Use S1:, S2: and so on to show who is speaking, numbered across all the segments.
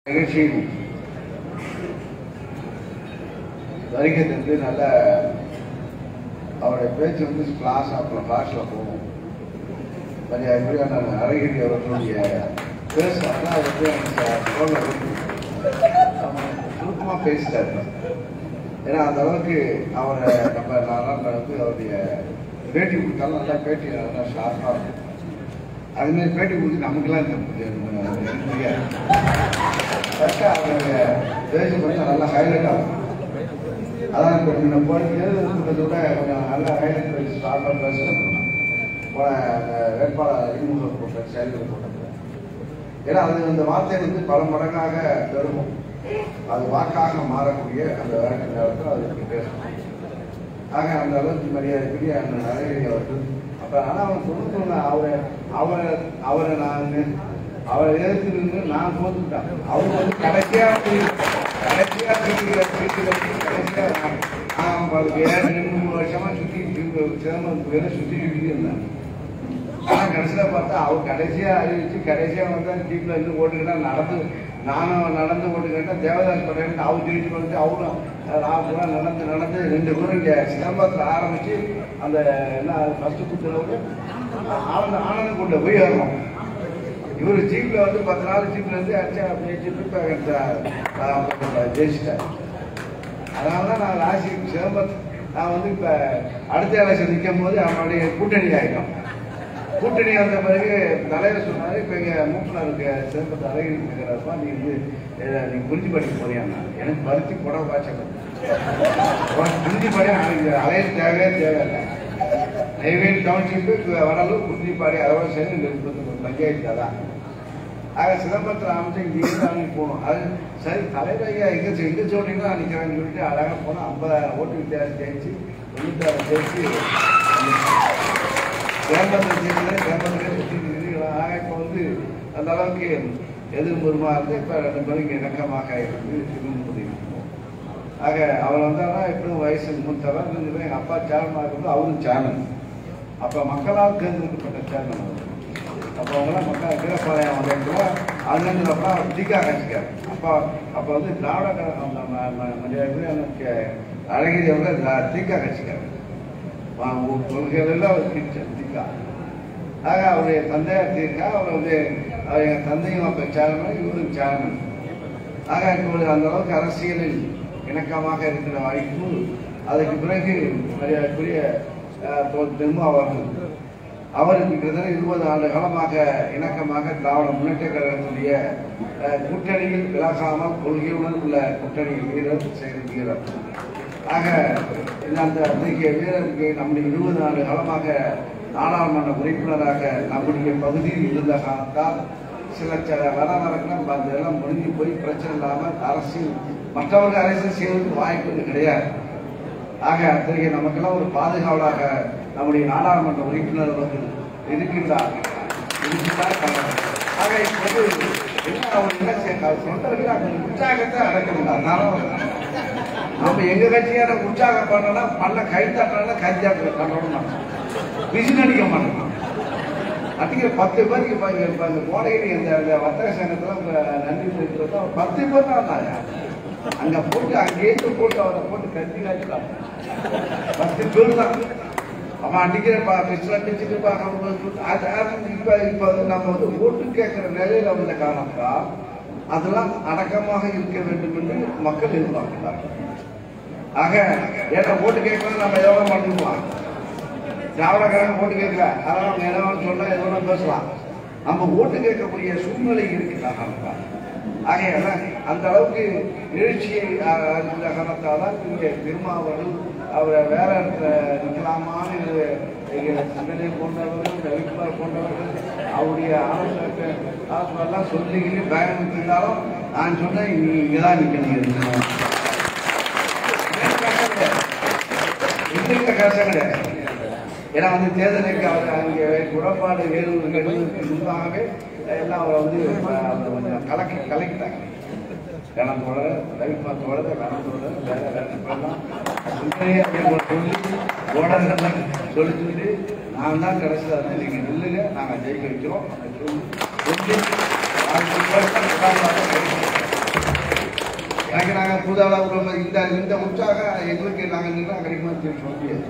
S1: நிகழ்ச்சியில் வருகை தந்து நல்ல அவருடைய பேச்சு வந்து கிளாஸில் போகும். எப்படியான அழகிரி அவர்களுடைய பேசுனா வந்து சுருக்கமாக பேசிட்டாரு. ஏன்னா அந்த அளவுக்கு அவரை நம்ம நாளாக வந்து அவருடைய பேட்டி கொடுத்தாலும் நல்லா பேட்டி நல்லா ஷார்ப்பாக இருக்கும். அதுமாரி பேட்டி கொடுத்து நமக்குலாம் தெரியாது. அவருடைய பேச்சு கொஞ்சம் நல்லா ஹைலைட் ஆகும். அதான் இப்போ நீங்கள் போய் தேர்தல் விட கொஞ்சம் நல்லா ஹைலைட் பேசி ஷார்ப்பாக பேசணும். போன வேட்பாளர் அறிமுகம் போட்ட செயல்கள் போட்டது. ஏன்னா அது அந்த வார்த்தை வந்து பல மடங்காக பெருகும். அது வாக்காக மாறக்கூடிய அந்த வேலை நேரத்தில் அது பேசணும். ஆக அந்த அளவுக்கு மரியாதைக்குரிய அந்த நரேந்திர அவர்கள் அப்போ ஆனால் அவன் தொண்ணூத்தொன்று அவரை எதிர்த்து நின்று நான் தோத்துட்டான். அவங்க வந்து கடைசியாக நான் 2-3 வருஷமா சுற்றி இருந்தாங்க. ஆனால் கடைசியில் பார்த்தா அவர் கடைசியாக அறிவிச்சு கடைசியாக வந்தா ஜீப்ல இருந்து ஓட்டுக்கிட்டா நானும் நடந்து ஓட்டுக்கிட்டா தேவதாஸ் படையிட்டு அவர் ஜெயிச்சு வந்து அவரும் நான் கூட நடந்து 2 பேரும் இங்கே சிதம்பரத்தில் ஆரம்பிச்சு அந்த என்ன ஃபர்ஸ்ட் குத்துறவங்க ஆனந்த கொண்டு போய் ஏறணும். இவர் ஜீப்ல வந்து 10 நாள் ஜீப்ல இருந்து அடிச்சா அப்படியே ஜீப்பு ஜெயிச்சிட்டார். அதனால தான் நான் ராசி சிதம்பரம் நான் வந்து இப்போ அடுத்த எலெக்ஷன் நிற்கும் போது அவனுடைய கூட்டணி ஆகிடும். கூட்டணி வந்த பிறகு தலைவர் சொன்னாரு, இப்போ எங்கள் மூப்பனாருக்கு சிதம்பரத்தை அழகிரி கேட்குறாருப்பா, நீங்கள் குறிஞ்சி படிக்க போறியாண்ணா. எனக்கு பருத்தி புடவை காய்ச்சல் குறிஞ்சி படி அலைய தேவையில்லை. நெய்வேலி டவுன்ஷிப்பு வடலூர் குறிஞ்சிப்பாடி அதோட சேர்ந்து பஞ்சாயத்து அதான். ஆக சிதம்பரத்தில் அமைச்சு இங்கே அன்னைக்கு போகணும். அது சரி தலைவர் ஐயா எங்கே சொன்னீங்கன்னா நிற்கிறேன்னு சொல்லிட்டு அழகாக போனால் 50,000 ஓட்டு வித்தியாசம் ஜெயிச்சு 96 ஜெயிச்சு சேம்பரத்தில் சுற்றி ஆக இப்போ வந்து அந்த அளவுக்கு எதிர்முருமா இருந்து இப்போ 2 பேரும் இங்கே இணக்கமாக இருந்து முடியும். ஆக அவர் வந்தாலும் எப்படியும் வயசு மூத்தவர் இருந்துமே. எங்கள் அப்பா சேர்மனாக இருக்கும்போது அவரும் சேர்மன். அப்போ மக்களால் தேர்ந்தெடுக்கப்பட்ட சேர்மன் அவர். அப்போ அவங்களாம் மக்கள் கீழப்பாளையம் வந்தா அதுலேருந்து அப்பா திகா கட்சிக்கார். அப்போ வந்து திராவிட அழகிரி அவர்கள் திகா கட்சிக்கார். கொள்கைகளெல்லாம் அவர் பிரிச்சார் திகா. ஆக அவருடைய தந்தையார் தீர்க்கா அவர் வந்து எங்கள் தந்தையும் அப்போ சேர்மன், இவரும் சேர்மன். ஆக இப்பொழுது அந்த அளவுக்கு அரசியலில் இணக்கமாக இருக்கிற வாய்ப்பு. அதுக்கு பிறகு மரியாதைக்குரிய திருமாவளவன் அவருக்கு கிட்டத்தட்ட 20 ஆண்டு காலமாக இணக்கமாக திராவிட முன்னேற்ற கழகத்துடைய கூட்டணியில் விலகாமல் கொள்கையுடன் உள்ள கூட்டணியில் வீரர் செயல்படுகிறார். ஆக அந்த அத்தகைய வீரருக்கு நம்முடைய 20 ஆண்டு காலமாக நாடாளுமன்ற உறுப்பினராக நம்முடைய பகுதியில் இருந்த காலத்தால் சில வரலாறுகளும் அதெல்லாம் முடிஞ்சு போய் பிரச்சனை இல்லாமல் அரசியல் மற்றவர்கள் அரசியல் செய்வதற்கு வாய்ப்பு கிடையாது. ஆக அத்தகைய நமக்கெல்லாம் ஒரு பாதுகாவலாக நம்முடைய நாடாளுமன்ற உறுப்பினர் அவர்கள் இருக்கின்றார். ஆக இப்போது தொண்டர்கள் அந்த உற்சாகத்தை அடக்கின்றார். நம்ம எங்க கட்சியான உற்சாகம் பண்ணோம்னா கை தட்டினா கைஜாக்கு பண்ணணும், விசில் அடிக்க மாட்டோம். அடிக்கிற 10 பேருக்கு இப்போ இந்த கோடையில் இந்த வர்த்தக சங்கத்தில் நன்றி தெரிவிக்கிறதா 10 பேர் தான் இருந்தாங்க. அங்கே போட்டு அங்கேயிருந்து போட்டு அவரை போட்டு கட்டி காய்ச்சலாம் 10 பேர் தான். அவன் அடிக்கிற பிஸ்டல் அடிச்சுட்டு இப்போ நம்ம வந்து ஓட்டு கேட்கிற நிலையில வந்த காரணத்தால் அதெல்லாம் அடக்கமாக இருக்க வேண்டும் என்று மக்கள் எதிர்பார்க்கிறார்கள். ஆக ஏன்னா ஓட்டு கேட்கறது நம்ம எவ்வளோ பண்ணிக்கலாம். திராவிட கழகம் ஓட்டு கேட்கல, அதெல்லாம் அவங்க என்ன சொன்னா எவ்வளோ பேசலாம். நம்ம ஓட்டு கேட்கக்கூடிய சூழ்நிலை இருக்கிறாங்க. ஆகையால அந்த அளவுக்கு எழுச்சியை அறிந்த காரணத்தால் தான் இங்கே திருமாவளவன் அவரை வேற இடத்துல நிற்கலாமான்னு சிந்தனை கொண்டவர்கள் ரவிக்குமார் கொண்டவர்கள் அவருடைய ஆலோசனை சொல்லிக்கிட்டு பயம் இருந்தாலும் நான் சொன்னேன் நீ இங்கேதான் நிற்கணும். கஷ்டம் கிடையாது. ஏன்னா வந்து தேர்தலுக்கு அவர் அங்கே குடப்பாடு வேறுவதற்கு முன்பாகவே எல்லாம் அவரை வந்து கொஞ்சம் கலக்கிட்டாங்க. கணத்தோட ரவிக்குமாரத்தோட கணத்தோட சொல்லி நான் தான் கடைசியில் வந்து நீங்கள் நில்லுங்க, நாங்கள் ஜெயிக்க வைக்கிறோம். எனக்கு நாங்கள் புதாள இந்த உற்சாகம் எங்களுக்கு நாங்கள் நின்னா கிடைக்குமா சொல்ல முடியாது.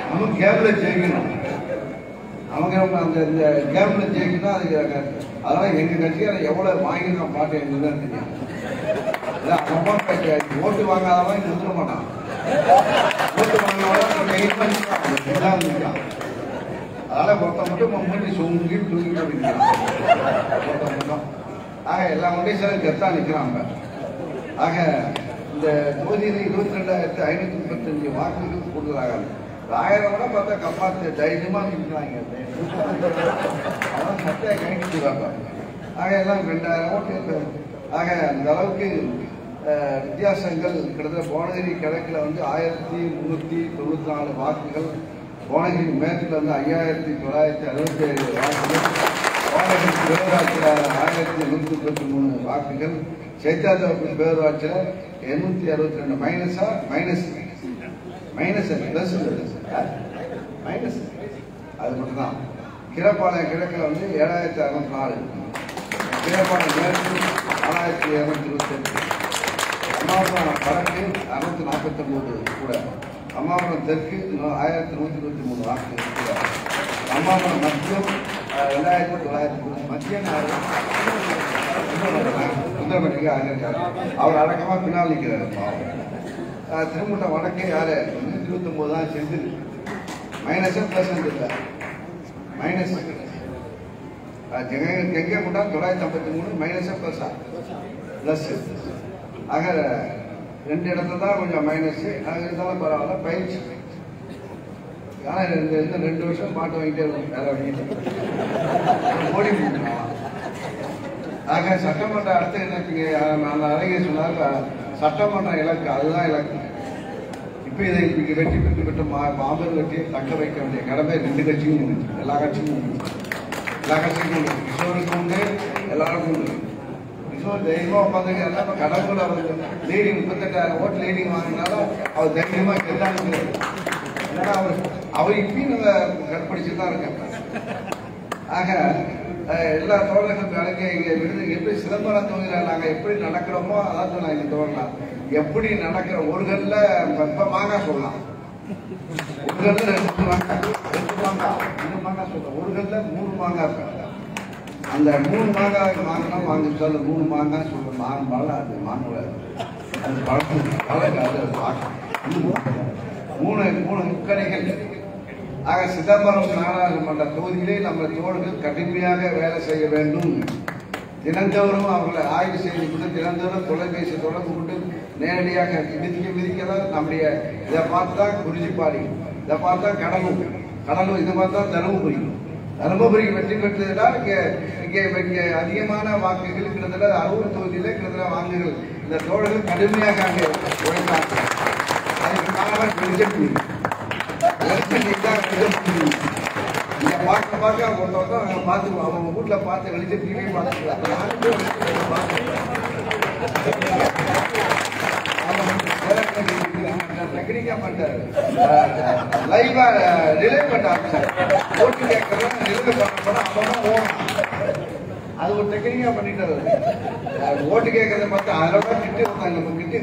S1: நம்ம கேம்ல ஜெயிக்கணும். அவங்க அந்த இந்த கேம்ல ஜெயிக்கணும். அதுக்கு அதெல்லாம் எங்கள் கட்சியில் எவ்வளோ வாங்கி நான் பாட்டு எங்களுக்கு தான் தெரியும். அம்மா ஓட்டு வாங்காதவன் இங்கே வந்துட மாட்டான். ஓட்டு வாங்கினவன் இருக்கான். அதனால ஒருத்த மட்டும் முன்னாடி சொங்கி தூங்கிட்டு நிற்கிறான். ஒருத்த மட்டும் ஆக எல்லா ஒன்றையும் கெத்தா நிற்கிறாங்க. ஆக இந்த தொகுதியில் 22,535 வாக்குகள் கூடுதலாக 1000 கூட பார்த்தா கப்பாத்து தைரியமா நிற்கிறாங்க. அதான் சட்டையை கணிக்கிறாங்க. ஆக எல்லாம் 2000 ஓட்டு. ஆக அந்த அளவுக்கு வித்தியாசங்கள் கிட்டத்தட்ட புவனகிரி கிழக்கில் 1394 வாக்குகள், புவனகிரி மேற்கில் 5967 வாக்குகள், புவனகிரி பேரூராட்சியில் 1133 வாக்குகள், சேத்தாத்தோப்பு பேரூராட்சியில் 862 மைனஸா மைனஸ் பிளஸ் அது மட்டும்தான். கீழப்பாளையம் கிழக்கில் 7604, கீழப்பாளையம் மேற்கு 4228, அம்மாபுரம் வடக்கு 649 கூட, அம்மாபுரம் தெற்கு 1123 வாக்கு கூட, அம்மாபுரம் மத்தியம் 2900 மத்தியம் சுந்தரமட்டிக்கு ஆகியிருக்காரு. அவர் அடக்கமாக பின்னால் நிற்கிறார். திருமுட்டம் வடக்கே யாரு 129 தான் செஞ்சு மைனஸ் பிளஸ் இல்லை மைனஸ். கெங்கே கூட்டா 953 மைனஸ் பிளஸா பிளஸ். ஆக 2 இடத்துல தான் கொஞ்சம் மைனஸ். அது இருந்தாலும் பரவாயில்ல பயிற்சி. ஆனால் இந்த 2 வருஷம் பாட்டு வாங்கிட்டே இருக்கும் வேற வாங்கிட்டு ஓடி போட்டுருக்கலாம். ஆக சட்டமன்ற அடுத்து என்ன நான் அழகே சொன்னார் சட்டமன்ற இலக்கு அதுதான் இலக்கு. இப்போ இதை வெற்றி பெற்று மாபெரும் வெற்றியை தக்க வைக்க வேண்டிய கடமை 2 கட்சியும் உண்டு. எல்லா கட்சியும் உண்டு. கிஷோருக்கும் உண்டு, எல்லாருக்கும் உண்டு. கிஷோர் தைரியமா உட்காந்து எல்லாம் கடவுள் அவர் லீடிங் 38,000 ஓட்டு லீடிங் வாங்கினாலும் அவர் தைரியமா கேட்டாங்க. ஏன்னா அவர் இப்பயும் நாங்கள் கற்பிடிச்சு தான் இருக்காங்க. ஆக எல்லா தோழர்களும் கணக்கு இங்கே விருது எப்படி சிதம்பரம் தொகுதியில் நாங்கள் எப்படி நடக்கிறோமோ அதான் சொன்னாங்க. இங்கே தோழலாம் எப்படி நடக்கிற ஒரு கல்ல இப்போ மாங்காய் சொல்லலாம். ஒரு கல்ல 2 மாங்காய் 2 மாங்காய் சொல்லலாம். ஒரு கல்ல 3 மாங்காய் இருக்காங்க. அந்த 3 மாங்காய் வாங்கினா வாங்கி சொல்ல 3 மாங்காய் சொல்ல பழம் அது மாங்காய் அது பழம் அது பார்க்க 3 முக்கணிகள். ஆக சிதம்பரம் நாடாளுமன்ற தொகுதியிலே நம்ம தோழர்கள் கடுமையாக வேலை செய்ய வேண்டும். தினந்தோறும் அவர்களை ஆய்வு செய்து கொண்டு தினந்தோறும் தொலைபேசி தொடர்பு கொண்டு நேரடியாக விதிக்கதான் நம்முடைய இதை பார்த்து தான் குறிஞ்சிப்பாடி, இதை பார்த்து தான் கடலூர், இதை பார்த்து தான் தருமபுரிக்கு வெற்றி பெற்றதுனால் இங்கே அதிகமான வாக்குகள் கிட்டத்தட்ட 60 தொகுதியிலே கிட்டத்தட்ட வாக்குகள் இந்த தோழர்கள் கடுமையாக அங்கே உழைத்தாங்க. அதுக்கு காரணம் பிஜேபி. பார்க்க அவங்க பார்த்து அவங்க வீட்டில் பார்த்து வெளிச்சம் டிவி டெக்னிக்கா பண்றாரு. லைவா ரிலே பண்ண ஆரம்பிச்சாரு. ஓட்டு கேட்கறதா ரிலே பண்ண போனா அது ஒரு டெக்னிக்கா பண்ணிட்டாரு. ஓட்டு கேட்கறத பார்த்து அதோட கிட்டு நம்ம கிட்டு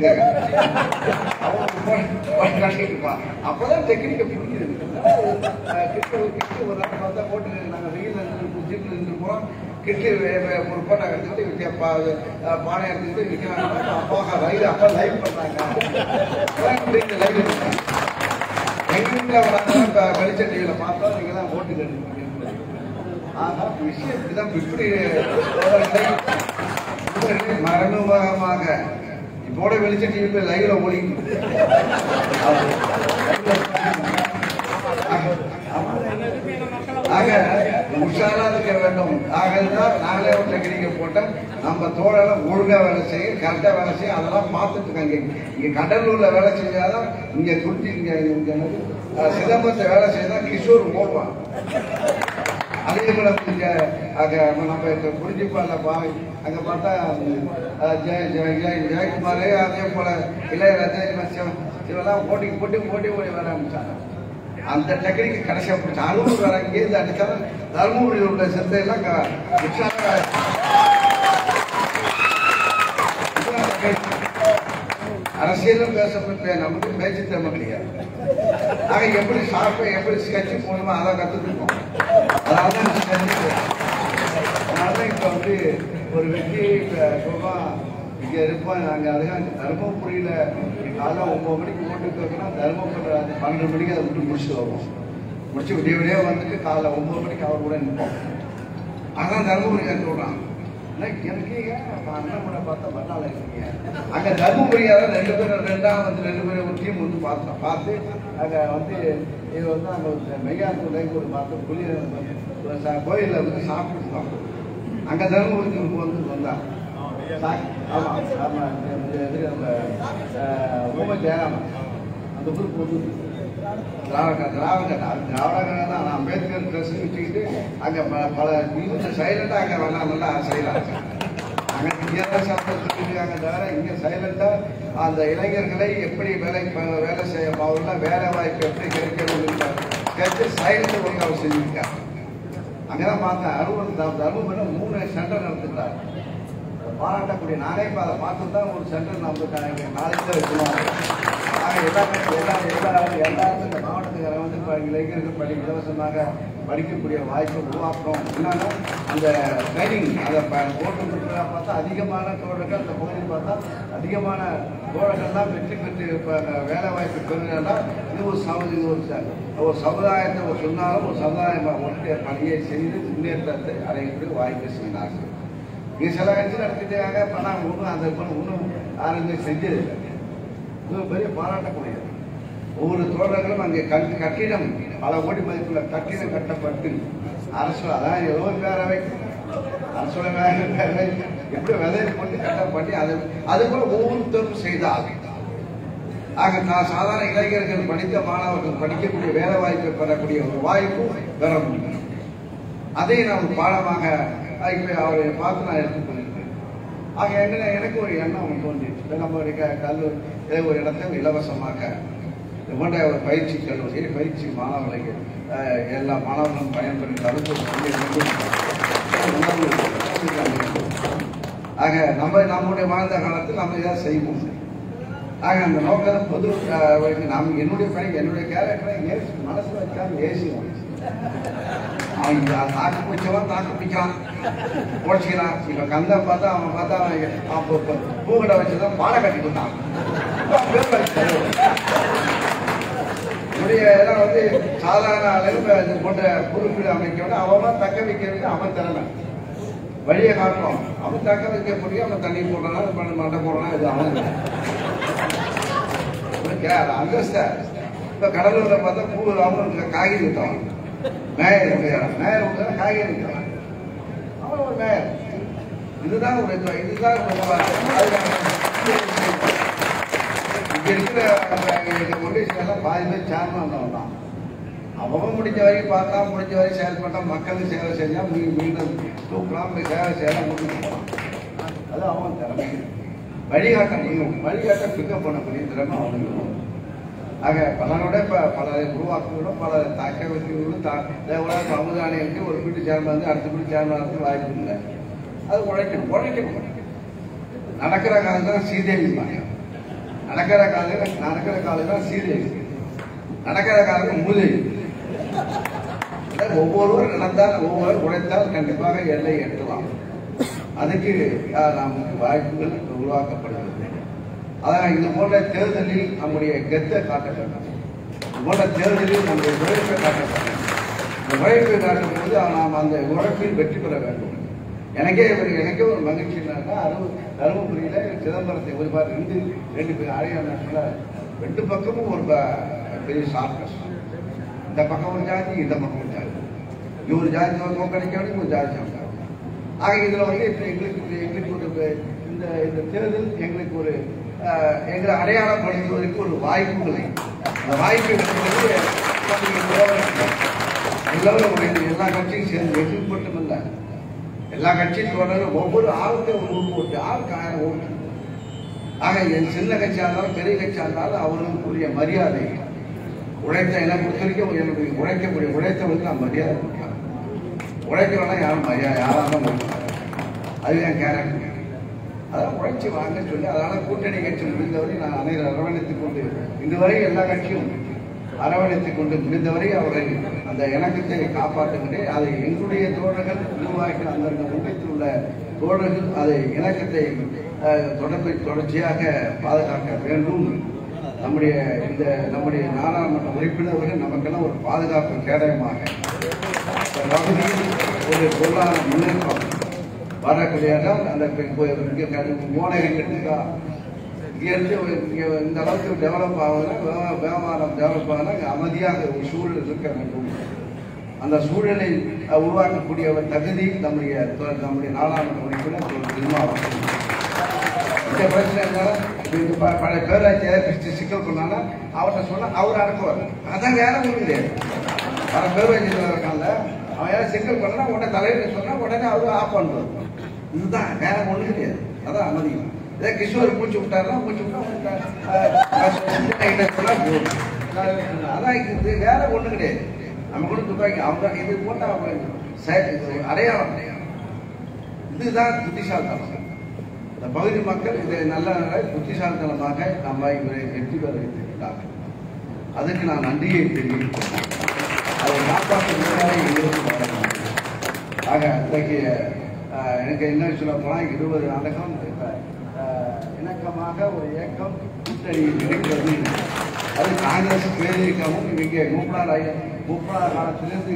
S1: கட்டிட்டுப்பான். அப்பதான் டெக்னிக்கை பிடிக்கிறது. கிட்டு ஒரு நாள் பார்த்தா போட்டு நாங்கள் வெயில் ஜீப்ல இருந்து போறோம். கிட்டு ஒரு போட்டோ எடுத்துக்கிட்டு பானை எடுத்துக்கிட்டு விற்கிறாங்க. அப்பா ரயில் அப்பா லைவ் பண்றாங்க. லைவ் எங்க வீட்டில் வராங்க வெளிச்ச டிவியில பார்த்தா நீங்க தான் ஓட்டு கேட்டு. ஆனா விஷயம் இப்படிதான் இப்படி மரணமாக இப்போட வெளிச்ச டிவி லைவ்ல ஓடிக்கணும். ஆக உஷாரா இருக்க வேண்டும். ஆகதான் நாங்களே ஒரு டெக்னிக்கை போட்டோம். நம்ம தோழெல்லாம் ஒழுங்கா வேலை செய்ய கரெக்டா வேலை செய்ய அதெல்லாம் பார்த்துட்டு இருக்காங்க. இங்க கடலூர்ல வேலை செஞ்சாதான் இங்க குறிச்சி இங்க சிதம்பரத்தை வேலை செய்யதான் கிஷோர் போடுவான். அதே போல நம்ம குறிஞ்சிப்பால அங்க பார்த்தா ஜெயக்குமார் அதே போல இளையராஜா இவெல்லாம் போட்டி ஓடி வர ஆரம்பிச்சாங்க. அந்த டெக்னிக்கு கடைசியாக போச்சு. அருள் வர இங்கேருந்து அடித்தாலும் தருமபுரியில் உள்ள சிந்தையெல்லாம் அரசியலும் பேசப்பட்ட நமக்கு பேச்சு திறமை கிடையாது. ஆக எப்படி ஷார்ப்பா எப்படி ஸ்கெட்சு போகணுமோ அதை கற்றுருக்கோம். அதனாலதான் இப்ப வந்து ஒரு வெற்றி இங்க இருப்போம். நாங்க அதுக்காக தர்மபுரியில காலைல 9 மணிக்கு ஓட்டு கேட்கணும்னா தர்மபுரி 12 மணிக்கு அதை விட்டு முடிச்சுட்டு வருவோம். முடிச்சு விடிய வந்துட்டு காலைல 9 மணிக்கு அவர் கூட நிற்போம். அதான் தர்மபுரி சொல்றான். எனக்கு அண்ணன் பார்த்தா மறுநாள் இருக்கீங்க அங்க தர்மபுரியார 2 பேரும் ரெண்டு பேரும் ஒரு டீம் வந்து பார்த்து அங்க வந்து இது வந்து அங்க மெய்யாத்தூர் ஒரு பார்த்து கோயிலில் வந்து சாப்பிட்டுருக்கோம். அங்க தர்மபுரிக்கு வந்து வந்தான். ஆமா ஆமா நம்ம ஜெயராமன் அந்த ஊருக்கு வந்து திராவிட தான் அம்பேத்கர் ட்ரெஸ் வச்சுக்கிட்டு அங்க பல இது சைலண்டா அங்க வரலாம் நல்லா செய்யலாம். அங்க சொல்லிருக்காங்க தவிர இங்க சைலண்டா அந்த இளைஞர்களை எப்படி வேலை செய்ய வேலை வாய்ப்பு எப்படி கிடைக்கிறது சைலண்ட் ஒழுங்கு அவர் செஞ்சிருக்காங்க. அங்கதான் பார்த்தேன். தர்மபுரி 3 சென்டர் நடத்துக்கிறார். பாராட்டக்கூடிய நானே இப்போ அதை பார்த்து தான் ஒரு சென்டர் நம்ம நாளைக்கு தான் வச்சுருவாங்க. எல்லாரும் இந்த மாவட்டத்துக்கு வந்து இளைஞர்கள் இலவசமாக படிக்கக்கூடிய வாய்ப்பை உருவாக்குறோம். என்னன்னா அந்த ட்ரைனிங் அதை போட்டு பார்த்தா அதிகமான தோழர்கள் அந்த பகுதியில் பார்த்தா அதிகமான தோழர்கள் தான் வெற்றி பெற்று இப்போ வேலை வாய்ப்பு பெறுகிறதா இது ஒரு சமுதாயத்தை ஒரு சொன்னாலும் ஒரு சமுதாயம் ஒன்றிய பணியை செய்து முன்னேற்றத்தை அடையக்கூடிய வாய்ப்பை செய்தார்கள். இது சில கட்சி நடத்திட்டாங்க. இப்போ நான் அந்த இன்னும் யாருமே செஞ்சது இது பெரிய பாராட்டக்கூடியது. ஒவ்வொரு தோழர்களும் அங்கே கட்டிடம் பல கோடி மதிப்புள்ள கட்டிடம் கட்டப்பட்டு அரசு அதான் ஏதோ பேரவை அரசு பேரவை எப்படி விதையை போட்டு கட்டப்பட்டு அது போல ஒவ்வொருத்தரும் செய்தால் ஆக சாதாரண இளைஞர்கள் படித்த மாணவர்கள் படிக்கக்கூடிய வேலை வாய்ப்பை பெறக்கூடிய ஒரு வாய்ப்பு பெற முடியும். அதை நாம் பாடமாக இப்ப அவரை பார்த்து நான் எடுத்துக்கொள்கிறேன். ஆக எனக்கு ஒரு எண்ணம் தோன்றிச்சு. நம்மளுடைய கல்லூரி ஒரு இடத்தை இலவசமாக போன்ற ஒரு பயிற்சி கல்லூரி பயிற்சி மாணவர்களுக்கு எல்லா மாணவர்களும் பயன்படுத்தி ஆக நம்முடைய வாழ்ந்த காலத்தில் நம்ம இதை செய்வோம். ஆக அந்த நோக்கம் பொது என்னுடைய பணி என்னுடைய கேரக்டரை மனசு வச்சாலும் ஏசிவோம். அவன் தாக்கு பிடிச்சவன் தாக்கு பிடிக்கிறான் உழைச்சிக்கிறான். இப்ப கந்தம் பார்த்தா அவன் பார்த்தா அவன் பூக்கடை வச்சுதான் பாலை கட்டி கொடுத்தான். இதெல்லாம் வந்து சாதாரண அளவு போன்ற பொறுப்பு அமைக்க அவன் தக்க வைக்கிறது அவன் திறமை வழியை காட்டுறோம். அவன் தக்க வைக்கக்கூடிய அவன் தண்ணி போடுறான் மண்டை போடுறான். இது அவன் இப்ப கடலூர்ல பார்த்தா பூ அவங்க காய்கறி விட்டான். மேயர் மேயர் காய்கறி விட்டான். அவன் ஒரு மேயர். இதுதான் ஒரு இதுதான் இங்க இருக்கிற கொண்டேஷன் எல்லாம் பாதி பேர் சேர்மன் தான். அவன் முடிஞ்ச வரைக்கும் பார்த்தா முடிஞ்ச வரைக்கும் செயல்பட்டா மக்களுக்கு சேவை செஞ்சா மீண்டும் தூக்கலாம் சேவை செய்யலாம் முடிஞ்சு போகலாம். அது அவன் திறமை. வழிகாட்ட முடியும். வழிகாட்ட பிக்கப் பண்ணக்கூடிய திறமை அவனுக்கு. ஆக பலனோட பலரை உருவாக்குவதும் பல தாக்க வைக்கிறவர்களும் அமுதானியருக்கு ஒரு வீட்டு சேர்மன் வந்து அடுத்த வீட்டு சேர்மனுக்கு வாய்ப்பு இல்லை. அது உழைக்கணும். நடக்கிற காலம் தான் சீதேவி. நடக்கிற காலம் தான் சீதேவி. நடக்கிற காலம் மூதேவி. ஒவ்வொருவரும் நடந்தால் ஒவ்வொரு உழைத்தால் கண்டிப்பாக எல்லை எட்டலாம். அதுக்கு நமக்கு வாய்ப்புகள் உருவாக்கப்படுகிறது. அதான் இது போன்ற தேர்தலில் நம்முடைய கெத்தை காட்ட வேண்டும். இது போன்ற தேர்தலில் நம்முடைய உழைப்பை காட்ட வேண்டும். இந்த உழைப்பை காட்டும் போது நாம் அந்த உழைப்பில் வெற்றி பெற வேண்டும். எனக்கே ஒரு மகிழ்ச்சி என்னன்னா தருமபுரியில சிதம்பரத்தை ஒரு பார் ரெண்டு பேர் ஆணையாளர்கள 2 பக்கமும் ஒரு பெரிய சார்பஸ். இந்த பக்கம் ஒரு ஜாதி இந்த பக்கம் ஒரு ஜாதி. ஒரு ஜாதி கிடைக்க ஒரு ஜாதி சாப்பிட்டாங்க. ஆக இதுல வந்து எங்களுக்கு ஒரு இந்த தேர்தல் எங்களுக்கு ஒரு எங்களை அடையாளப்படுத்துவதற்கு ஒரு வாய்ப்புகளை அந்த வாய்ப்பை எல்லாரும் எல்லா கட்சியும் சேர்ந்து வெற்றி மட்டுமல்ல எல்லா கட்சியும் தொடர்ந்து ஒவ்வொரு ஆளுக்கும் ஒரு ஊர் போட்டு ஆளுக்கு 1000 ஓட்டு. ஆக என் சின்ன கட்சியாக இருந்தாலும் பெரிய கட்சியாக இருந்தாலும் அவர்களுக்குரிய மரியாதை உழைத்த எனக்கு பொறுத்தவரைக்கும் என்னுடைய உழைக்கக்கூடிய உழைத்தவர்களுக்கு நான் மரியாதை கொடுக்கிறேன். உழைக்கிறவனா யாரும் மரியாதை யாராலும் கொடுக்கிறாங்க. அது என் கேரக்டர். அதெல்லாம் உழைச்சி வாங்க சொல்லி அதனால கூட்டணி கட்சி முடிந்தவரை நான் அனைவரும் அரவணைத்துக் கொண்டு இன்று வரை எல்லா கட்சியும் அரவணைத்துக் கொண்டு முடிந்தவரை அவரை அந்த இணக்கத்தை காப்பாற்றுகின்றேன். அதை எங்களுடைய தோழர்கள் உருவாக்கி அந்த முன்னத்தில் உள்ள தோழர்கள் அதை இணக்கத்தை தொடர்ச்சியாக பாதுகாக்க வேண்டும். நம்முடைய நாடாளுமன்ற உறுப்பினர்கள் நமக்கெல்லாம் ஒரு பாதுகாப்பு கேடயமாக பகுதியில் ஒரு பொருளாதார முன்னேற்றம் வரக்கூடியதால் அந்த மோனகம் எடுத்துக்கா இங்கேருந்து இந்த அளவுக்கு டெவலப் ஆகுதுன்னா வியாபாரம் டெவலப் ஆகுதுன்னா அமைதியாக ஒரு சூழல் இருக்க வேண்டும். அந்த சூழலை உருவாக்கக்கூடிய ஒரு தகுதி நம்முடைய நாடாளுமன்ற உறுப்பினர் திருமாவளவன். இந்த பிரச்சனை இருந்தாலும் பழைய பேராட்சியை சிக்கல் பண்ணாலும் அவர்கிட்ட சொன்னால் அவர் அடக்குவார். அதான் வேற ஒன்றும் கிடையாது. பல பேராட்சியில் இருக்காங்க அவன் யாரும் சிக்கல் பண்ணா உடனே தலைவர் சொன்னால் உடனே அவரு ஆஃப் பண்ணுவார். இதுதான் வேற ஒன்றும் கிடையாது. அதான் அமைதியும். இதே கிஷோர் மூச்சு விட்டாருன்னா மூச்சு விட்டா அதான் இது வேற ஒன்றும் கிடையாது. நம்ம கூட துப்பாக்கி அவங்க இது போட்டா அவங்க அடையாளம். இதுதான் புத்திசாலித்தனம். இந்த பகுதி மக்கள் இதை நல்ல புத்திசாலித்தனமாக நம்ம இவரை வெற்றி பெற வைத்திருக்கிறார்கள். அதுக்கு நான் நன்றியை தெரிவிக்கிறேன். அதை காப்பாற்ற ஆக இன்றைக்கு எனக்கு என்ன சொல்ல போனால் 20 நாடகம் இணக்கமாக ஒரு இயக்கம் கூட்டணியில் இருக்கிறது. அது காங்கிரஸ் பேரியக்கமும் இங்கே 30 காலத்திலிருந்து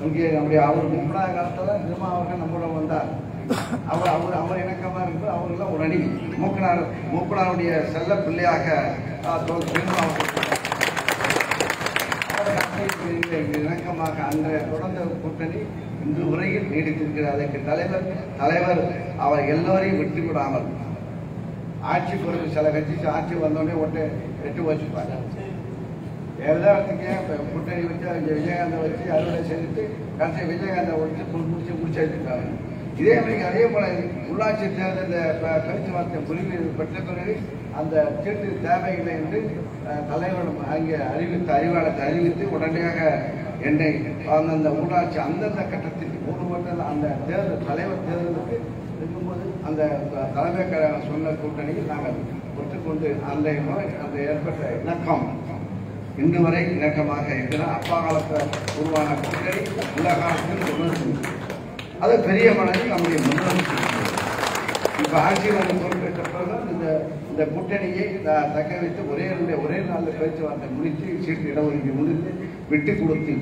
S1: இங்கே அவர் 30 காலத்தில் திருமா அவர்கள் நம்மளோட வந்தார். அவர் இணக்கமாக இருக்கு. அவர்களெல்லாம் ஒரு அணி மூப்பனாருடைய செல்ல பிள்ளையாக இணக்கமாக அன்றைய தொடர்ந்த கூட்டணி இன்று உரையில் நீடித்திருக்கிறார். அதற்கு தலைவர் அவர் எல்லோரையும் விட்டு விடாமல் ஆட்சி பொறுப்பு சில கட்சி ஆட்சி வந்தோடனே எட்டு வச்சுப்பாங்க. எல்லாத்துக்கே கூட்டணி வச்சு விஜயகாந்தை வச்சு அறுவடை செஞ்சுட்டு கடைசி விஜயகாந்தை வச்சு முடிச்சிருக்காங்க. இதே மாதிரி அதே போல உள்ளாட்சி தேர்தல் பேச்சுவார்த்தை முடிவு பெற்ற பிறகு அந்த சீட்டு தேவையில்லை என்று தலைவரிடம் அங்கே அறிவாளத்தை அறிவித்து உடனடியாக என்னை அந்தந்த உள்ளாட்சி அந்தந்த கட்டத்தில் ஒரு மட்டும் அந்த தேர்தல் தலைவர் தேர்தலுக்கு இருக்கும்போது அந்த தலைமை சொன்ன கூட்டணியில் நாங்கள் ஒத்துக்கொண்டு அந்த ஏற்பட்ட இணக்கம் இன்று வரை இணக்கமாக இருக்கிறார். அப்பா காலத்தில் உருவான கூட்டணி உலக காலத்தில் தொடர்ந்து அது பெரிய மனதில் நம்முடைய முதலமைச்சர் இப்ப ஆட்சியாளர் பொறுப்பேற்ற பிறகு இந்த கூட்டணியை தக்க வைத்து ஒரே நாளில் பேச்சுவார்த்தை முடித்து சீட்டு இடஒதுக்கீடு முடித்து விட்டு கொடுத்து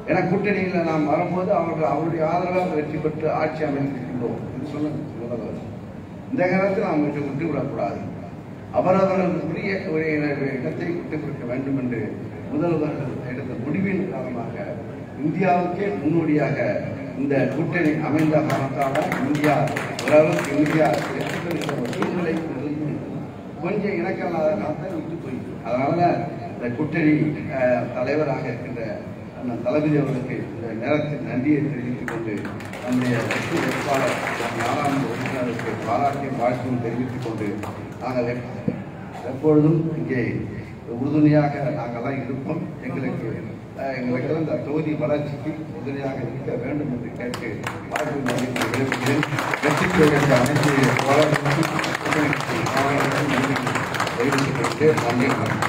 S1: ஏன்னா கூட்டணியில் நாம் வரும்போது அவருடைய ஆதரவாக வெற்றி பெற்று ஆட்சி அமைத்திருக்கின்றோம் என்று சொன்ன முதல்வர். இந்த காலத்தில் நாம் விட்டு விடக்கூடாது. அவரவர்களுக்குரிய ஒரு இடத்தை விட்டுக் கொடுக்க வேண்டும் என்று முதல்வர்கள் எடுத்த முடிவின் காரணமாக இந்தியாவுக்கே முன்னோடியாக இந்த கூட்டணி அமைந்த காரணத்தால் இந்தியா சூழ்நிலை கொஞ்சம் இணக்கமில்லாத காலத்தை விட்டு போயிட்டு அதனால இந்த கூட்டணி தலைவராக இருக்கின்ற தளபதி அவர்களுக்கு இந்த நேரத்தில் நன்றியை தெரிவித்துக் கொண்டு நம்முடைய கட்சி வேட்பாளர் நாடாளுமன்ற உறுப்பினருக்கு பாராட்டிய வாழ்த்தும் தெரிவித்துக் கொண்டு நாங்கள் எப்பொழுதும் இங்கே உறுதுணையாக நாங்கள்லாம் இருப்போம். எங்களுக்கு இந்த தொகுதி வளர்ச்சிக்கு உறுதுணையாக இருக்க வேண்டும் என்று கேட்டு வாழ்த்து விரும்புகிறேன். வெற்றி அனைத்து தெரிவித்துக் கொண்டு நன்றி.